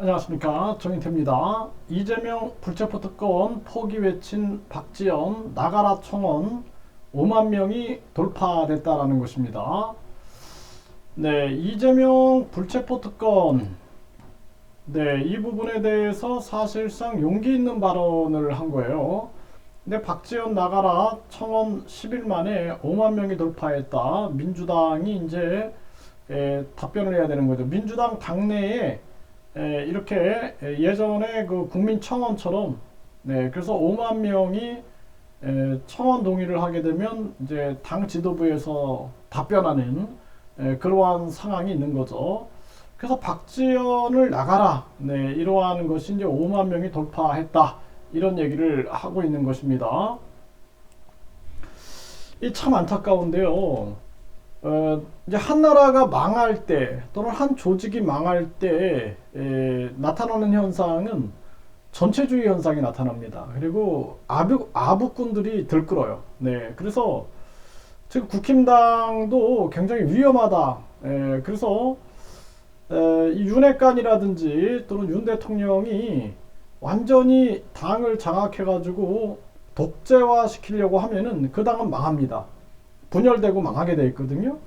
안녕하십니까, 정인태입니다. 이재명 불체포 특권 포기 외친 박지원 나가라 청원 5만 명이 돌파됐다라는 것입니다. 네, 이재명 불체포 특권, 네, 이 부분에 대해서 사실상 용기 있는 발언을 한 거예요. 근데 박지원 나가라 청원 10일 만에 5만 명이 돌파했다. 민주당이 이제 답변을 해야 되는 거죠. 민주당 당내에 이렇게 예전에 그 국민청원처럼, 네, 그래서 5만 명이 청원 동의를 하게 되면 이제 당 지도부에서 답변하는 그러한 상황이 있는 거죠. 그래서 박지원을 나가라, 네, 이러한 것이 이제 5만 명이 돌파했다, 이런 얘기를 하고 있는 것입니다. 이 참 안타까운데요. 이제 한 나라가 망할 때 또는 한 조직이 망할 때 나타나는 현상은 전체주의 현상이 나타납니다. 그리고 아부꾼들이 들끓어요. 네, 그래서 지금 국힘당도 굉장히 위험하다. 그래서 이 윤핵관이라든지 또는 윤 대통령이 완전히 당을 장악해가지고 독재화 시키려고 하면은 그 당은 망합니다. 분열되고 망하게 돼 있거든요.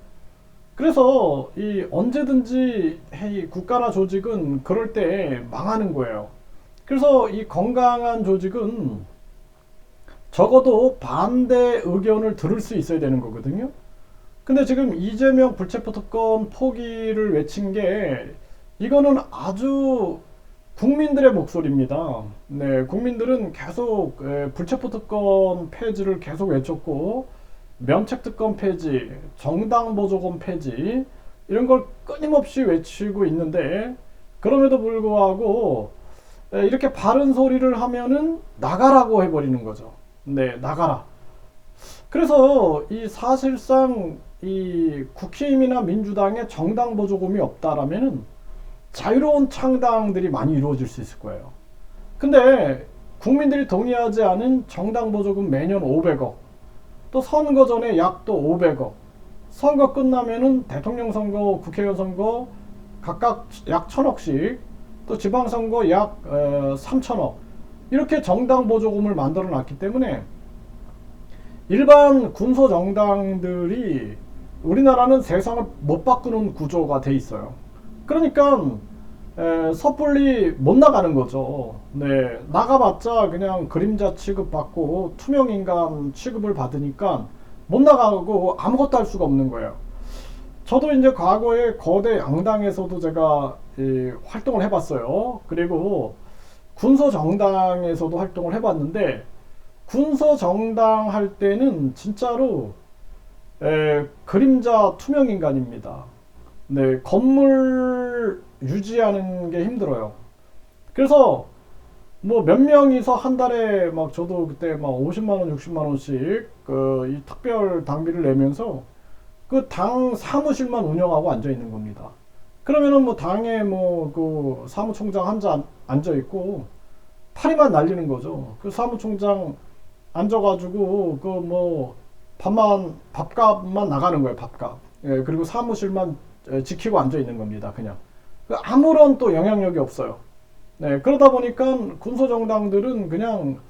그래서 이 언제든지 국가나 조직은 그럴 때 망하는 거예요. 그래서 이 건강한 조직은 적어도 반대 의견을 들을 수 있어야 되는 거거든요. 근데 지금 이재명 불체포 특권 포기를 외친 게 이거는 아주 국민들의 목소리입니다. 네, 국민들은 계속 불체포 특권 폐지를 계속 외쳤고 면책특권 폐지, 정당보조금 폐지 이런 걸 끊임없이 외치고 있는데 그럼에도 불구하고 이렇게 바른 소리를 하면은 나가라고 해버리는 거죠. 네, 나가라. 그래서 이 사실상 이 국힘이나 민주당에 정당보조금이 없다라면은 자유로운 창당들이 많이 이루어질 수 있을 거예요. 근데 국민들이 동의하지 않은 정당보조금 매년 500억, 또 선거 전에 약 또 500억, 선거 끝나면은 대통령 선거, 국회의원 선거 각각 약 1000억씩, 또 지방선거 약 3000억, 이렇게 정당 보조금을 만들어 놨기 때문에 일반 군소 정당들이 우리나라는 세상을 못 바꾸는 구조가 돼 있어요. 그러니까 섣불리 못 나가는 거죠. 네, 나가봤자 그냥 그림자 취급받고 투명인간 취급을 받으니까 못 나가고 아무것도 할 수가 없는 거예요. 저도 이제 과거에 거대 양당에서도 제가 활동을 해봤어요. 그리고 군소 정당에서도 활동을 해봤는데 군소 정당 할 때는 진짜로 그림자 투명인간입니다. 네, 건물 유지하는 게 힘들어요. 그래서 뭐 몇 명이서 한 달에 막 저도 그때 막 50만 원, 60만 원씩 그 이 특별 당비를 내면서 그 당 사무실만 운영하고 앉아 있는 겁니다. 그러면은 뭐 당에 뭐 그 사무총장 혼자 앉아 있고 파리만 날리는 거죠. 그 사무총장 앉아가지고 그 뭐 밥값만 나가는 거예요, 밥값. 예, 그리고 사무실만 지키고 앉아 있는 겁니다, 그냥. 아무런 또 영향력이 없어요. 네, 그러다 보니까 군소정당들은 그냥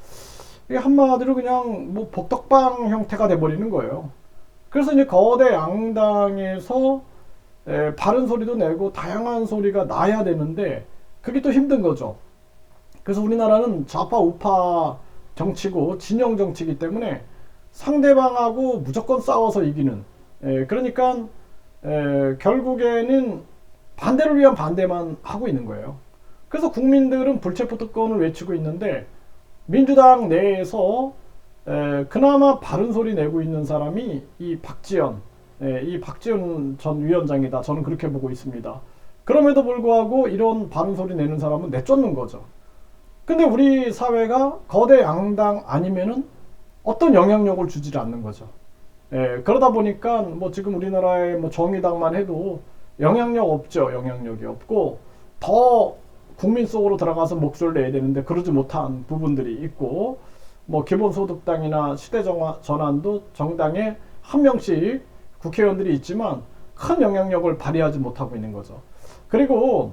한마디로 그냥 뭐 복덕방 형태가 돼버리는 거예요. 그래서 이제 거대 양당에서 바른 소리도 내고 다양한 소리가 나야 되는데 그게 또 힘든 거죠. 그래서 우리나라는 좌파 우파 정치고 진영 정치이기 때문에 상대방하고 무조건 싸워서 이기는, 그러니까 결국에는 반대를 위한 반대만 하고 있는 거예요. 그래서 국민들은 불체포 특권을 외치고 있는데 민주당 내에서 그나마 바른 소리 내고 있는 사람이 이 박지원, 이 박지원 전 위원장이다. 저는 그렇게 보고 있습니다. 그럼에도 불구하고 이런 바른 소리 내는 사람은 내쫓는 거죠. 근데 우리 사회가 거대 양당 아니면은 어떤 영향력을 주지 않는 거죠. 그러다 보니까 뭐 지금 우리나라의 뭐 정의당만 해도 영향력 없죠. 영향력이 없고 더 국민 속으로 들어가서 목소리를 내야 되는데 그러지 못한 부분들이 있고, 뭐 기본소득당이나 시대전환도 정당에 한 명씩 국회의원들이 있지만 큰 영향력을 발휘하지 못하고 있는 거죠. 그리고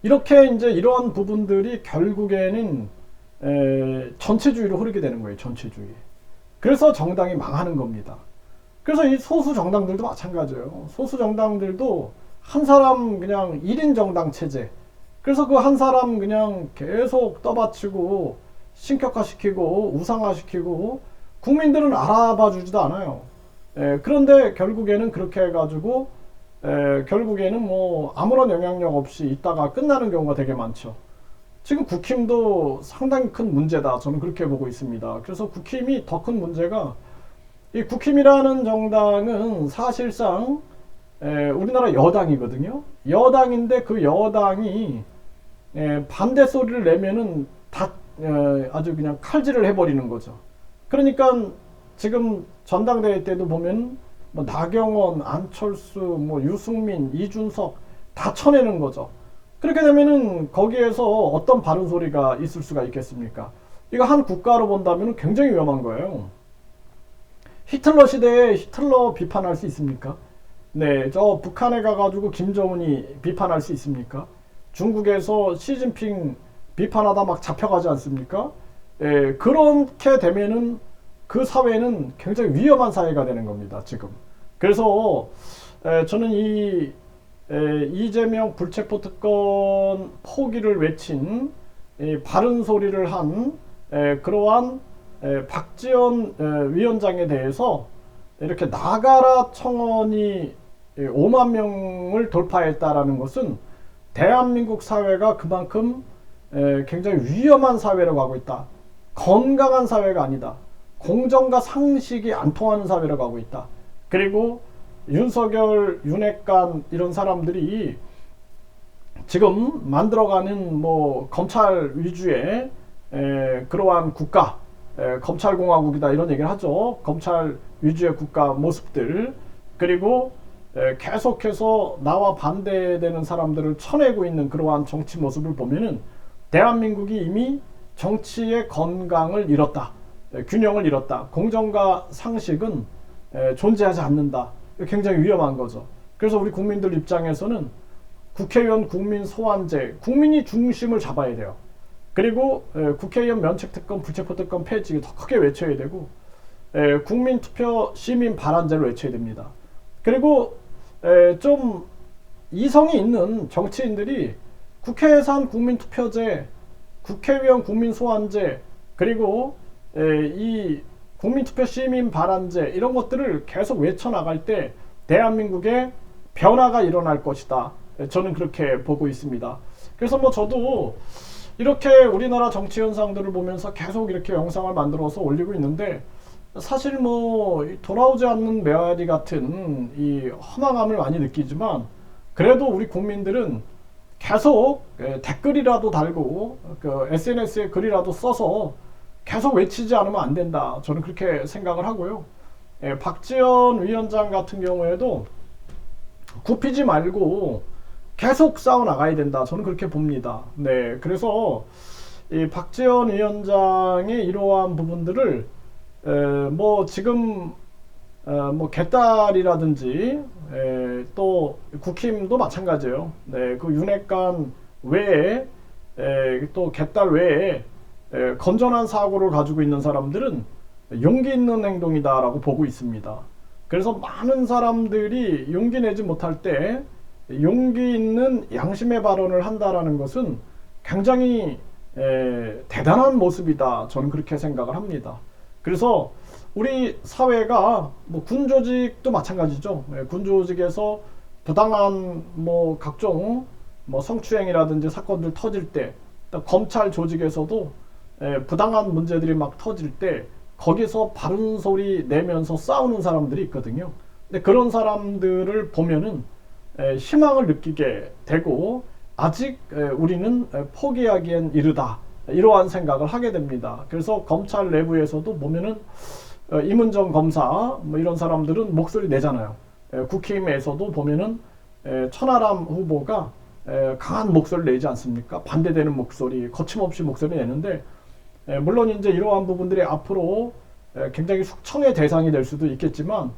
이렇게 이제 이러한 부분들이 결국에는 전체주의로 흐르게 되는 거예요. 전체주의. 그래서 정당이 망하는 겁니다. 그래서 이 소수 정당들도 마찬가지예요. 소수 정당들도 한 사람 그냥 1인 정당 체제. 그래서 그 한 사람 그냥 계속 떠받치고 신격화시키고 우상화시키고 국민들은 알아봐 주지도 않아요. 그런데 결국에는 그렇게 해가지고 결국에는 뭐 아무런 영향력 없이 있다가 끝나는 경우가 되게 많죠. 지금 국힘도 상당히 큰 문제다. 저는 그렇게 보고 있습니다. 그래서 국힘이 더 큰 문제가 이 국힘이라는 정당은 사실상 우리나라 여당이거든요. 여당인데 그 여당이 반대 소리를 내면은 다 아주 그냥 칼질을 해버리는 거죠. 그러니까 지금 전당대회 때도 보면 뭐 나경원, 안철수, 뭐 유승민, 이준석 다 쳐내는 거죠. 그렇게 되면은 거기에서 어떤 바른 소리가 있을 수가 있겠습니까? 이거 한 국가로 본다면 굉장히 위험한 거예요. 히틀러 시대에 히틀러 비판할 수 있습니까? 네, 저 북한에 가가지고 김정은이 비판할 수 있습니까? 중국에서 시진핑 비판하다 막 잡혀가지 않습니까? 그렇게 되면은 그 사회는 굉장히 위험한 사회가 되는 겁니다, 지금. 그래서 저는 이 이재명 불체포 특권 포기를 외친 바른 소리를 한 그러한 박지원 위원장에 대해서 이렇게 나가라 청원이 5만 명을 돌파했다라는 것은 대한민국 사회가 그만큼 굉장히 위험한 사회로 가고 있다. 건강한 사회가 아니다. 공정과 상식이 안 통하는 사회로 가고 있다. 그리고 윤석열, 윤핵관 이런 사람들이 지금 만들어가는 뭐 검찰 위주의 그러한 국가, 검찰공화국이다 이런 얘기를 하죠. 검찰 위주의 국가 모습들, 그리고 계속해서 나와 반대되는 사람들을 쳐내고 있는 그러한 정치 모습을 보면은 대한민국이 이미 정치의 건강을 잃었다. 균형을 잃었다. 공정과 상식은 존재하지 않는다. 굉장히 위험한 거죠. 그래서 우리 국민들 입장에서는 국회의원 국민 소환제, 국민이 중심을 잡아야 돼요. 그리고 국회의원 면책특권, 불체포특권 폐지 더 크게 외쳐야 되고 국민투표 시민 발안제를 외쳐야 됩니다. 그리고 좀 이성이 있는 정치인들이 국회에서 한 국민투표제, 국회의원 국민소환제, 그리고 이 국민투표 시민 발안제 이런 것들을 계속 외쳐나갈 때 대한민국에 변화가 일어날 것이다. 저는 그렇게 보고 있습니다. 그래서 뭐 저도 이렇게 우리나라 정치 현상들을 보면서 계속 이렇게 영상을 만들어서 올리고 있는데 사실 뭐 돌아오지 않는 메아리 같은 이 허망함을 많이 느끼지만 그래도 우리 국민들은 계속 댓글이라도 달고 그 SNS에 글이라도 써서 계속 외치지 않으면 안 된다. 저는 그렇게 생각을 하고요. 박지원 위원장 같은 경우에도 굽히지 말고 계속 싸워 나가야 된다. 저는 그렇게 봅니다. 네, 그래서 이 박지원 위원장의 이러한 부분들을 뭐 지금 뭐 개딸이라든지 또 국힘도 마찬가지예요. 네, 그 윤핵관 외에 또 개딸 외에 건전한 사고를 가지고 있는 사람들은 용기 있는 행동이다라고 보고 있습니다. 그래서 많은 사람들이 용기 내지 못할 때 용기 있는 양심의 발언을 한다라는 것은 굉장히 대단한 모습이다. 저는 그렇게 생각을 합니다. 그래서 우리 사회가 뭐 군조직도 마찬가지죠. 군조직에서 부당한 뭐 각종 뭐 성추행이라든지 사건들 터질 때, 검찰 조직에서도 부당한 문제들이 막 터질 때 거기서 바른 소리 내면서 싸우는 사람들이 있거든요. 근데 그런 사람들을 보면은 희망을 느끼게 되고 아직 우리는 포기하기엔 이르다. 이러한 생각을 하게 됩니다. 그래서 검찰 내부에서도 보면은 임은정 검사 뭐 이런 사람들은 목소리 내잖아요. 국힘에서도 보면은 천하람 후보가 강한 목소리를 내지 않습니까? 반대되는 목소리, 거침없이 목소리 내는데 물론 이제 이러한 부분들이 앞으로 굉장히 숙청의 대상이 될 수도 있겠지만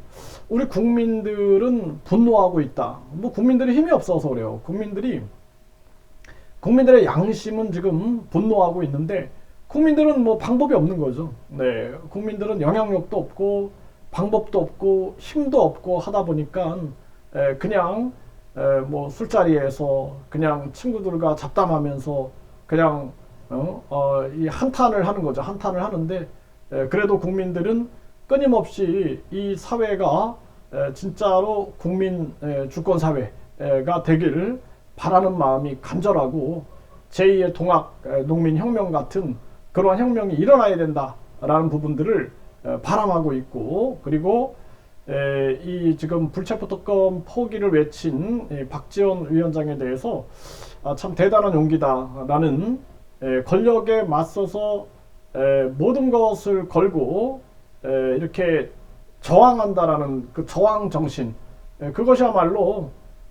우리 국민들은 분노하고 있다. 뭐 국민들이 힘이 없어서 그래요. 국민들이 국민들의 양심은 지금 분노하고 있는데 국민들은 뭐 방법이 없는 거죠. 네, 국민들은 영향력도 없고 방법도 없고 힘도 없고 하다 보니까 그냥 뭐 술자리에서 그냥 친구들과 잡담하면서 그냥 이 한탄을 하는 거죠. 한탄을 하는데 그래도 국민들은 끊임없이 이 사회가 진짜로 국민 주권 사회가 되기를 바라는 마음이 간절하고 제2의 동학 농민혁명 같은 그러한 혁명이 일어나야 된다라는 부분들을 바람하고 있고, 그리고 이 지금 불체포 특검 포기를 외친 박지원 위원장에 대해서 참 대단한 용기다. 나는 권력에 맞서서 모든 것을 걸고 이렇게 저항한다라는 그 저항 정신, 그것이야말로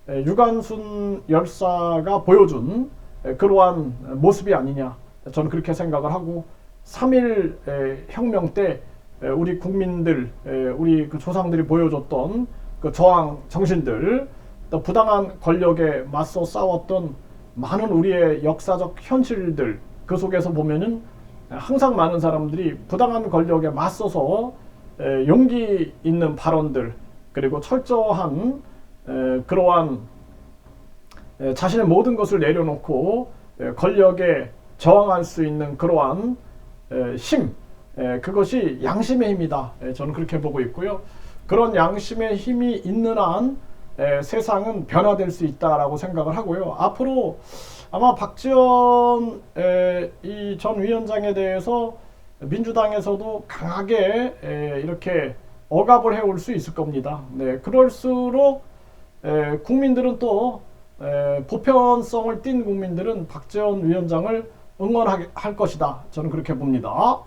유관순 열사가 보여준 그러한 모습이 아니냐, 저는 그렇게 생각을 하고, 3.1 혁명 때 우리 국민들, 우리 그 조상들이 보여줬던 그 저항 정신들, 또 부당한 권력에 맞서 싸웠던 많은 우리의 역사적 현실들, 그 속에서 보면은 항상 많은 사람들이 부당한 권력에 맞서서 용기 있는 발언들, 그리고 철저한 그러한 자신의 모든 것을 내려놓고 권력에 저항할 수 있는 그러한 힘, 그것이 양심의 힘이다. 저는 그렇게 보고 있고요. 그런 양심의 힘이 있는 한 세상은 변화될 수 있다라고 생각을 하고요. 앞으로 아마 박지원 이 전 위원장에 대해서 민주당에서도 강하게 이렇게 억압을 해올 수 있을 겁니다. 네, 그럴수록 국민들은 또 보편성을 띈 국민들은 박지원 위원장을 응원할 것이다. 저는 그렇게 봅니다.